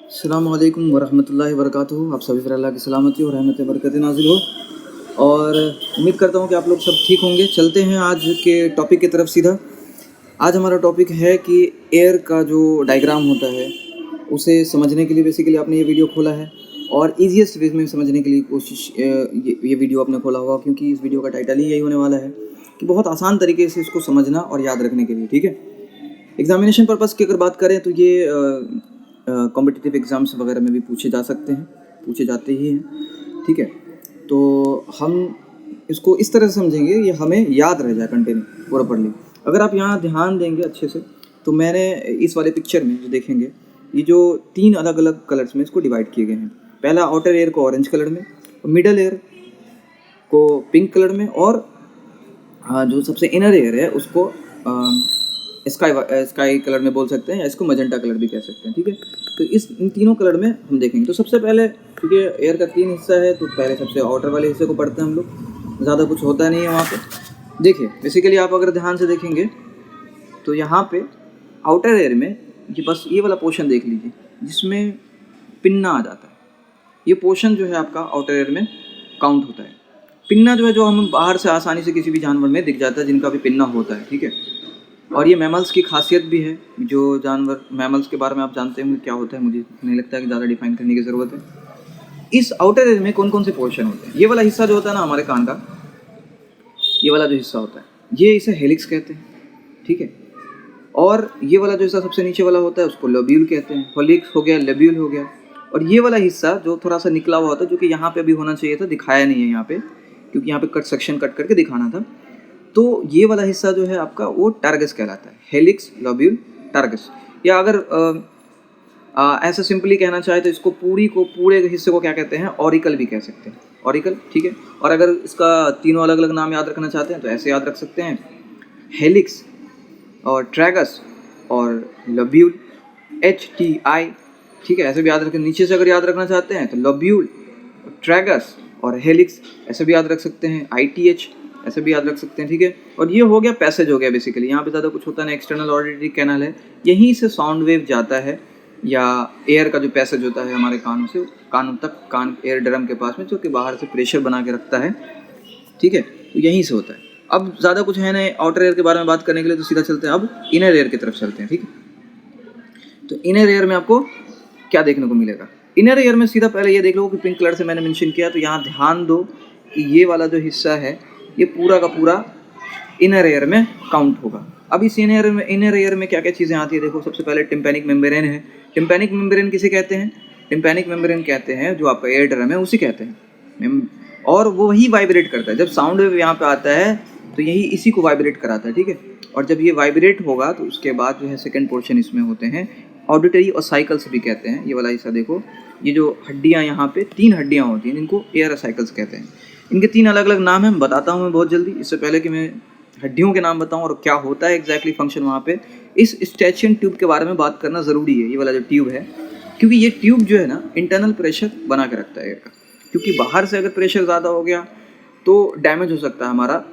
अस्सलामुअलैकुम वरहमतुल्लाहि वबरकातुहू। आप सभी पर अल्लाह की सलामती और रहमत बरकत नाजिल हो, और उम्मीद करता हूँ कि आप लोग सब ठीक होंगे। चलते हैं आज के टॉपिक की तरफ सीधा। आज हमारा टॉपिक है कि एयर का जो डायग्राम होता है उसे समझने के लिए बेसिकली आपने ये वीडियो खोला है, और ईजीएस्ट वे में समझने के लिए कोशिश ये वीडियो आपने खोला होगा, क्योंकि इस वीडियो का टाइटल ही यही होने वाला है कि बहुत आसान तरीके से इसको समझना और याद रखने के लिए। ठीक है, एग्जामिनेशन पर्पज़ की अगर बात करें तो ये कॉम्पिटिटिव एग्ज़ाम्स वगैरह में भी पूछे जा सकते हैं, पूछे जाते ही हैं। ठीक है, तो हम इसको इस तरह से समझेंगे ये हमें याद रह जाए कंटेंट प्रॉपरली। अगर आप यहाँ ध्यान देंगे अच्छे से तो मैंने इस वाले पिक्चर में जो देखेंगे, ये जो 3 अलग अलग कलर्स में इसको डिवाइड किए गए हैं। पहला आउटर एयर को ऑरेंज कलर में, मिडल एयर को पिंक कलर में, और जो सबसे इनर एयर है उसको स्काई कलर में बोल सकते हैं, या इसको मजेंटा कलर भी कह सकते हैं। ठीक है, तो इन तीनों कलर में हम देखेंगे। तो सबसे पहले, क्योंकि एयर का 3 हिस्सा है, तो पहले सबसे आउटर वाले हिस्से को पढ़ते हैं हम लोग। ज़्यादा कुछ होता नहीं है वहाँ पे। देखिए, बेसिकली आप अगर ध्यान से देखेंगे तो यहाँ पे आउटर एयर में ये बस ये वाला पोर्शन देख लीजिए जिसमें पिन्ना आ जाता है। ये पोर्शन जो है आपका आउटर एयर में काउंट होता है। पिन्ना जो है, जो हम बाहर से आसानी से किसी भी जानवर में दिख जाता है जिनका भी पिन्ना होता है। ठीक है, और ये मैमल्स की खासियत भी है। जो जानवर मैमल्स के बारे में आप जानते होंगे क्या होता है, मुझे नहीं लगता है कि ज़्यादा डिफाइन करने की ज़रूरत है। इस आउटर एयर में कौन कौन से पोर्शन होते हैं? ये वाला हिस्सा जो होता है ना हमारे कान का, ये वाला जो हिस्सा होता है, ये इसे हेलिक्स कहते हैं। ठीक है, और ये वाला जो हिस्सा सबसे नीचे वाला होता है उसको लोब्यूल कहते हैं। हेलिक्स हो गया, लोब्यूल हो गया। और ये वाला हिस्सा जो थोड़ा सा निकला हुआ होता है, जो कि यहाँ पे अभी होना चाहिए था, दिखाया नहीं है यहाँ पे, क्योंकि यहाँ पे सेक्शन कट करके दिखाना था। तो ये वाला हिस्सा जो है आपका वो टारगस कहलाता है, हेलिक्स लोब्यूल टारगस। या अगर ऐसा सिंपली कहना चाहे तो इसको पूरे हिस्से को क्या कहते हैं, ऑरिकल भी कह सकते हैं, ऑरिकल। ठीक है, और अगर इसका तीनों अलग अलग नाम याद रखना चाहते हैं तो ऐसे याद रख सकते हैं, हेलिक्स और ट्रैगस और लोब्यूल, HTI। ठीक है, ऐसे भी याद रखें। नीचे से अगर याद रखना चाहते हैं तो लोब्यूल, ट्रैगस और हेलिक्स, ऐसे भी याद रख सकते हैं, ITH ऐसे भी याद रख सकते हैं। ठीक है, और ये हो गया पैसेज हो गया। बेसिकली यहाँ पे ज़्यादा कुछ होता नहीं, एक्सटर्नल ऑडिटरी कैनल है, यहीं से साउंड वेव जाता है, या एयर का जो पैसेज होता है हमारे कानों से कानों तक, कान एयर ड्रम के पास में, जो कि बाहर से प्रेशर बना के रखता है। ठीक है, तो यहीं से होता है। अब ज़्यादा कुछ है नहीं आउटर एयर के बारे में बात करने के लिए, तो सीधा चलते हैं अब इनर एयर की तरफ चलते हैं। ठीक है, तो इनर एयर में आपको क्या देखने को मिलेगा? इनर एयर में सीधा पहले ये देख लो कि पिंक कलर से मैंने मेंशन किया, तो यहाँ ध्यान दो कि ये वाला जो हिस्सा है ये पूरा का पूरा इनर एयर में काउंट होगा। अब इस इनर एयर में क्या क्या चीज़ें आती है देखो। सबसे पहले टिम्पैनिक मेम्ब्रेन है। टिम्पैनिक मेम्ब्रेन किसे कहते हैं? टिम्पैनिक मेम्ब्रेन कहते हैं जो आपका एयर ड्रम है उसी कहते हैं, और वो वही वाइब्रेट करता है। जब साउंड वेव यहाँ पे आता है तो यही इसी को वाइब्रेट कराता है। ठीक है, और जब ये वाइब्रेट होगा तो उसके बाद जो है सेकेंड पोर्शन इसमें होते हैं ऑडिटरी और साइकिल्स भी कहते हैं। ये वाला हिस्सा देखो, ये जो हड्डियाँ यहाँ पे 3 हड्डियाँ होती हैं इनको एयर साइकिल्स कहते हैं। इनके 3 अलग अलग नाम हैं, बताता हूँ मैं बहुत जल्दी। इससे पहले कि मैं हड्डियों के नाम बताऊँ और क्या होता है एग्जैक्टली फंक्शन वहाँ पे, इस स्टैचियन ट्यूब के बारे में बात करना ज़रूरी है। ये वाला जो ट्यूब है, क्योंकि ये ट्यूब जो है ना इंटरनल प्रेशर बना के रखता है एयर का, क्योंकि बाहर से अगर प्रेशर ज़्यादा हो गया तो डैमेज हो सकता है हमारा,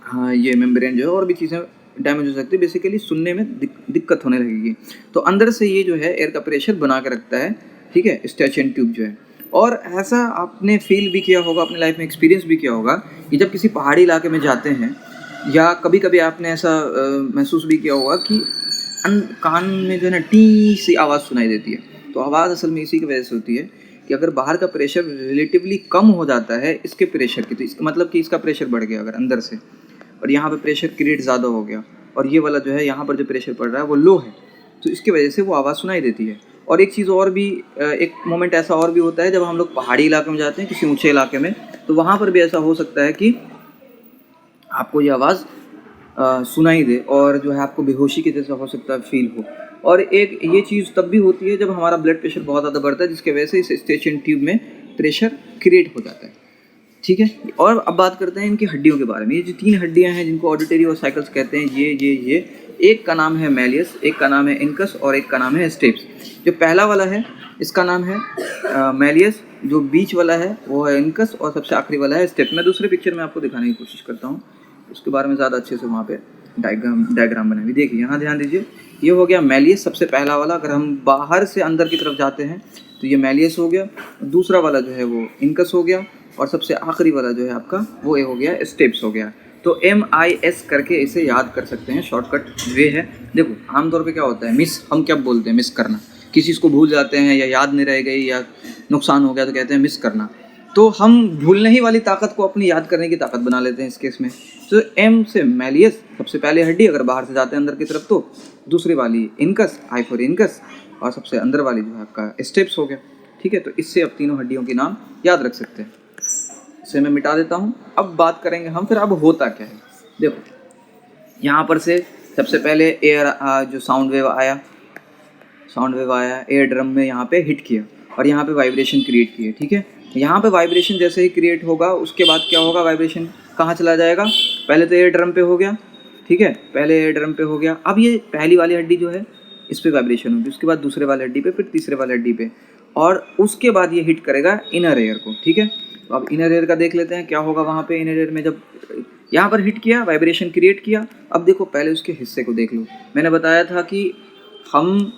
हाँ, ये मेम्ब्रेन जो है, और भी चीज़ें डैमेज हो सकती है। बेसिकली सुनने में दिक्कत होने लगेगी। तो अंदर से ये जो है एयर का प्रेशर बना के रखता है। ठीक है, स्टैचियन ट्यूब जो है। और ऐसा आपने फील भी किया होगा, अपने लाइफ में एक्सपीरियंस भी किया होगा कि जब किसी पहाड़ी इलाके में जाते हैं, या कभी कभी आपने ऐसा महसूस भी किया होगा कि कान में जो है ना टी सी आवाज़ सुनाई देती है। तो आवाज़ असल में इसी की वजह से होती है कि अगर बाहर का प्रेशर रिलेटिवली कम हो जाता है इसके प्रेशर की, तो इसका मतलब कि इसका प्रेशर बढ़ गया अगर अंदर से, और यहाँ पे प्रेशर क्रिएट ज़्यादा हो गया, और ये वाला जो है यहाँ पर जो प्रेशर पड़ रहा है वो लो है, तो इसकी वजह से वो आवाज़ सुनाई देती है। और एक चीज़ और भी, एक मोमेंट ऐसा और भी होता है जब हम लोग पहाड़ी इलाके में जाते हैं, किसी ऊंचे इलाके में, तो वहाँ पर भी ऐसा हो सकता है कि आपको ये आवाज़ सुनाई दे, और जो है आपको बेहोशी के जैसा हो सकता है फील हो। और एक ये चीज़ तब भी होती है जब हमारा ब्लड प्रेशर बहुत ज़्यादा बढ़ता है, जिसके वजह से इस स्टेशन ट्यूब में प्रेशर क्रिएट हो जाता है। ठीक है, और अब बात करते हैं इनकी हड्डियों के बारे में। ये जो 3 हड्डियां हैं जिनको ऑडिटरी और साइकिल्स कहते हैं, ये एक का नाम है मैलियस, एक का नाम है इनकस, और एक का नाम है स्टेप्स। जो पहला वाला है इसका नाम है मैलियस, जो बीच वाला है वो है इनकस, और सबसे आखिरी वाला है स्टेप्स। मैं दूसरे पिक्चर में आपको दिखाने की कोशिश करता हूँ, उसके बारे में ज़्यादा अच्छे से वहाँ पे डायग्राम बनाएंगे। देखिए यहाँ ध्यान दीजिए, ये हो गया मैलियस सबसे पहला वाला। अगर हम बाहर से अंदर की तरफ जाते हैं तो ये मैलियस हो गया, दूसरा वाला जो है वो इनकस हो गया, और सबसे आखिरी वाला जो है आपका वो ये हो गया स्टेप्स हो गया। तो MIS करके इसे याद कर सकते हैं, शॉर्टकट वे है। देखो आमतौर पे क्या होता है, मिस हम क्या बोलते हैं, मिस करना, किसी चीज़ को भूल जाते हैं या याद नहीं रह गई या नुकसान हो गया तो कहते हैं मिस करना। तो हम भूलने ही वाली ताकत को अपनी याद करने की ताकत बना लेते हैं इस केस में। तो M से मैलियस सबसे पहले हड्डी, अगर बाहर से जाते हैं अंदर की तरफ तो दूसरी वाली इनकस, I फॉर इनकस, और सबसे अंदर वाली जो है आपका स्टेप्स हो गया। ठीक है, तो इससे अब तीनों हड्डियों के नाम याद रख सकते हैं। इसे मैं मिटा देता हूँ। अब बात करेंगे हम फिर अब होता क्या है। देखो यहाँ पर से सबसे पहले एयर जो साउंड वेव आया, एयर ड्रम में यहाँ पे हिट किया और यहाँ पे वाइब्रेशन क्रिएट किए। ठीक है, यहाँ पे वाइब्रेशन जैसे ही क्रिएट होगा उसके बाद क्या होगा, वाइब्रेशन कहाँ चला जाएगा, पहले तो एयर ड्रम पे हो गया। ठीक है, पहले एयर ड्रम पे हो गया। अब ये पहली वाली हड्डी जो है इस पर वाइब्रेशन होगी, उसके बाद दूसरे वाले हड्डी पे, फिर तीसरे वाले हड्डी पे, और उसके बाद ये हिट करेगा इनर एयर को। ठीक है, तो अब इनर एयर का देख लेते हैं क्या होगा। वहाँ पे इनर एयर में जब यहाँ पर हिट किया, वाइब्रेशन क्रिएट किया। अब देखो पहले उसके हिस्से को देख लो। मैंने बताया था कि हम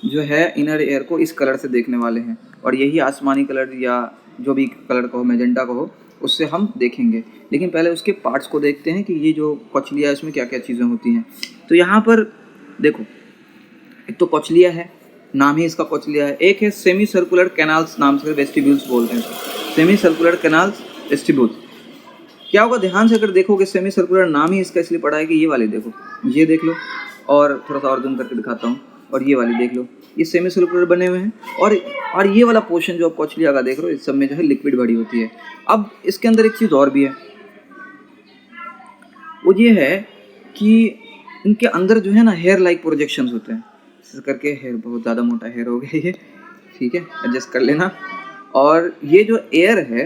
जो है इनर एयर को इस कलर से देखने वाले हैं, और यही आसमानी कलर या जो भी कलर का हो, मैजेंटा का हो, उससे हम देखेंगे। लेकिन पहले उसके पार्ट्स को देखते हैं कि ये जो कोचलिया है इसमें क्या क्या चीज़ें होती हैं। तो यहाँ पर देखो, एक तो कोचलिया है, नाम ही इसका कोचलिया है। एक है सेमी सर्कुलर कैनाल्स, नाम से वेस्टिब्यूल्स बोलते हैं, सेमी सर्कुलर कैनाल्स वेस्टिब्यूल्स। क्या होगा, ध्यान से अगर देखोगे, सेमी सर्कुलर नाम ही इसका इसलिए पड़ा है कि ये वाले देखो, ये देख लो, और थोड़ा सा और जूम करके दिखाता हूँ, और ये वाली देख लो, ये सेमी सर्कुलर बने हुए हैं। और ये वाला पोर्शन जो आप कोचलिया का देख रहे हो, इस सब में जो है लिक्विड बड़ी होती है। अब इसके अंदर एक चीज़ और भी है, वो ये है कि इनके अंदर जो है ना हेयर लाइक प्रोजेक्शंस होते हैं। इस करके हेयर, बहुत ज़्यादा मोटा हेयर हो गया ये, ठीक है, एडजस्ट कर लेना। और ये जो एयर है,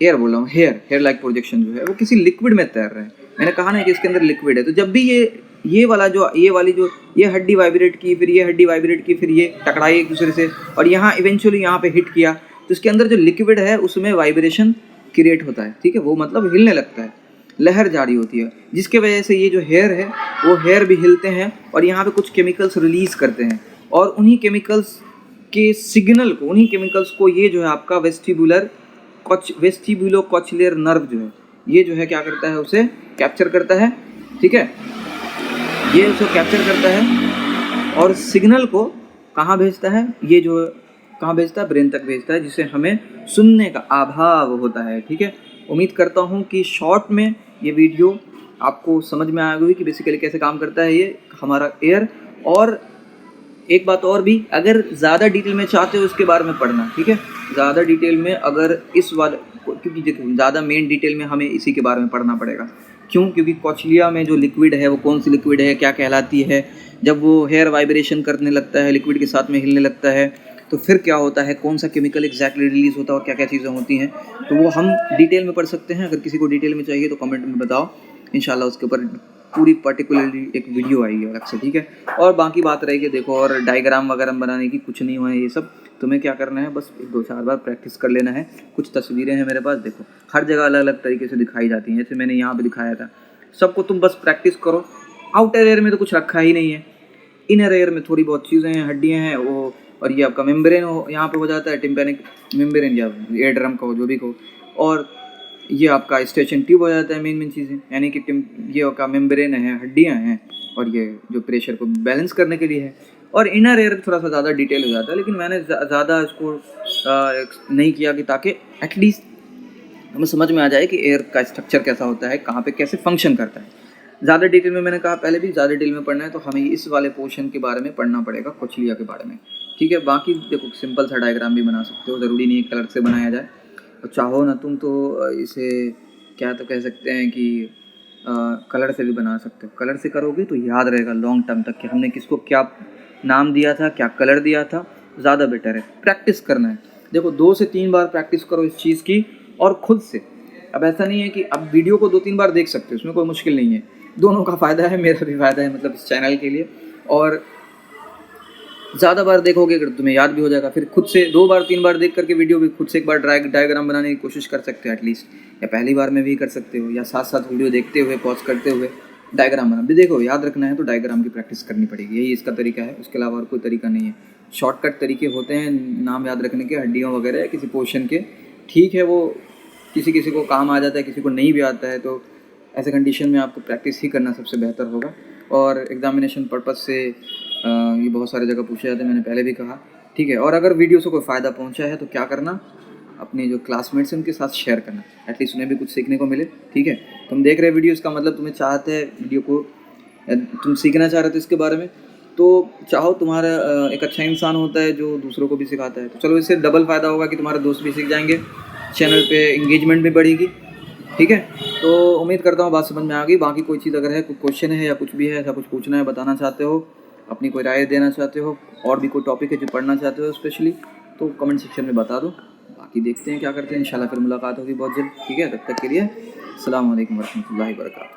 एयर बोल रहा हूँ, हेयर लाइक प्रोजेक्शन जो है वो किसी लिक्विड में तैर रहा है। मैंने कहा ना कि इसके अंदर लिक्विड है। तो जब भी ये वाली जो ये हड्डी वाइब्रेट की, फिर ये हड्डी वाइब्रेट की, फिर ये टकराई एक दूसरे से, और यहाँ इवेंचुअली यहाँ पे हिट किया, तो इसके अंदर जो लिक्विड है उसमें वाइब्रेशन क्रिएट होता है। ठीक है, वो मतलब हिलने लगता है, लहर जारी होती है, जिसके वजह से ये जो हेयर है वो हेयर भी हिलते हैं और यहाँ पे कुछ केमिकल्स रिलीज करते हैं, और उन्हीं केमिकल्स के सिग्नल को, उन्हीं केमिकल्स को ये जो है आपका वेस्टिब्यूलो कोचलियर नर्व जो है, ये जो है क्या करता है, उसे कैप्चर करता है। ठीक है, ये उसे कैप्चर करता है और सिग्नल को कहाँ भेजता है, ये जो कहाँ भेजता है, ब्रेन तक भेजता है, जिससे हमें सुनने का अभाव होता है। ठीक है, उम्मीद करता हूँ कि शॉर्ट में ये वीडियो आपको समझ में आ गई कि बेसिकली कैसे काम करता है ये हमारा एयर। और एक बात और भी, अगर ज़्यादा डिटेल में चाहते हो इसके बारे में पढ़ना, ठीक है, ज़्यादा डिटेल में अगर इस वाले, क्योंकि देखो ज़्यादा मेन डिटेल में हमें इसी के बारे में पढ़ना पड़ेगा। क्यों? क्योंकि कोचलिया में जो लिक्विड है वो कौन सी लिक्विड है, क्या कहलाती है, जब वो हेयर वाइब्रेशन करने लगता है, लिक्विड के साथ में हिलने लगता है, तो फिर क्या होता है, कौन सा केमिकल एग्जैक्टली रिलीज होता है और क्या क्या चीज़ें होती हैं, तो वो हम डिटेल में पढ़ सकते हैं। अगर किसी को डिटेल में चाहिए तो कमेंट में बताओ, इंशाल्लाह उसके ऊपर पूरी पर्टिकुलरली एक वीडियो आएगी अलग से। ठीक है, और बाकी बात रहेगी, देखो, और डायग्राम वगैरह बनाने की कुछ नहीं हुआ है, ये सब तुम्हें क्या करना है, बस 2-4 बार प्रैक्टिस कर लेना है। कुछ तस्वीरें हैं मेरे पास, देखो, हर जगह अलग अलग तरीके से दिखाई जाती हैं, जैसे मैंने यहाँ पे दिखाया था, सबको तुम बस प्रैक्टिस करो। आउटर एयर में तो कुछ रखा ही नहीं है, इनर एयर में थोड़ी बहुत चीज़ें हैं, हड्डियाँ हैं वो, और ये आपका मेम्ब्रेन यहाँ पे हो जाता है, टिम्पैनिक मेम्ब्रेन या एयर ड्रम का हो, जो भी कहो, और ये आपका स्टेशन ट्यूब हो जाता है। मेन चीज़ें यानी कि ये आपका मेम्ब्रेन है, हड्डियाँ हैं, और ये जो प्रेशर को बैलेंस करने के लिए है। और इनर एयर थोड़ा सा ज़्यादा डिटेल हो जाता है, लेकिन मैंने ज़्यादा इसको नहीं किया कि ताकि एटलीस्ट हमें समझ में आ जाए कि एयर का स्ट्रक्चर कैसा होता है, कहाँ पे कैसे फंक्शन करता है। ज़्यादा डिटेल में, मैंने कहा पहले भी, ज़्यादा डिटेल में पढ़ना है तो हमें इस वाले पोर्शन के बारे में पढ़ना पड़ेगा, कोचलिया के बारे में। ठीक है, बाकी देखो सिंपल सा डायग्राम भी बना सकते हो, ज़रूरी नहीं है कलर से बनाया जाए, और चाहो ना तुम तो इसे क्या तो कह सकते हैं कि कलर से भी बना सकते हो। कलर से करोगे तो याद रहेगा लॉन्ग टर्म तक कि हमने किसको क्या नाम दिया था, क्या कलर दिया था। ज़्यादा बेटर है प्रैक्टिस करना है। देखो 2 से 3 बार प्रैक्टिस करो इस चीज़ की, और ख़ुद से। अब ऐसा नहीं है कि अब वीडियो को 2-3 बार देख सकते हो, उसमें कोई मुश्किल नहीं है, दोनों का फ़ायदा है, मेरा भी फ़ायदा है, मतलब इस चैनल के लिए। और ज़्यादा बार देखोगे अगर तुम्हें याद भी हो जाएगा, फिर खुद से 2 बार 3 बार देख करके वीडियो भी खुद से एक बार डायग्राम बनाने की कोशिश कर सकते हो एटलीस्ट, या पहली बार में भी कर सकते हो, या साथ साथ वीडियो देखते हुए, पॉज करते हुए, डायग्राम बना भी, देखो याद रखना है तो डायग्राम की प्रैक्टिस करनी पड़ेगी, यही इसका तरीका है, उसके अलावा और कोई तरीका नहीं है। शॉर्टकट तरीके होते हैं नाम याद रखने के, हड्डियों वगैरह किसी पोर्शन के, ठीक है, वो किसी किसी को काम आ जाता है, किसी को नहीं भी आता है, तो ऐसे कंडीशन में आपको प्रैक्टिस ही करना सबसे बेहतर होगा। और एग्जामिनेशन पर्पज़ से ये बहुत सारे जगह पूछे जाते हैं, मैंने पहले भी कहा, ठीक है। और अगर वीडियो से कोई फ़ायदा पहुंचा है तो क्या करना, अपने जो क्लासमेट्स हैं उनके साथ शेयर करना, एटलीस्ट उन्हें भी कुछ सीखने को मिले, ठीक है। तुम देख रहे वीडियो, इसका मतलब तुम्हें चाहते हैं वीडियो को, तुम सीखना चाह रहे थे इसके बारे में, तो चाहो तुम्हारा एक अच्छा इंसान होता है जो दूसरों को भी सिखाता है, तो चलो इससे डबल फ़ायदा होगा कि तुम्हारे दोस्त भी सीख जाएंगे, चैनल पे इंगेजमेंट भी बढ़ेगी, ठीक है। तो उम्मीद करता हूँ बात समझ में आ गई। बाकी कोई चीज़ अगर है, कोई क्वेश्चन है या कुछ भी है, ऐसा कुछ पूछना है, बताना चाहते हो, अपनी कोई राय देना चाहते हो, और भी कोई टॉपिक है जो पढ़ना चाहते हो स्पेशली, तो कमेंट सेक्शन में बता दो। बाकी देखते हैं क्या करते हैं, इंशाल्लाह फिर मुलाकात होगी बहुत जल्द, ठीक है। तब तक के लिए अस्सलाम वालेकुम वरहमतुल्लाहि वबरकातुहू।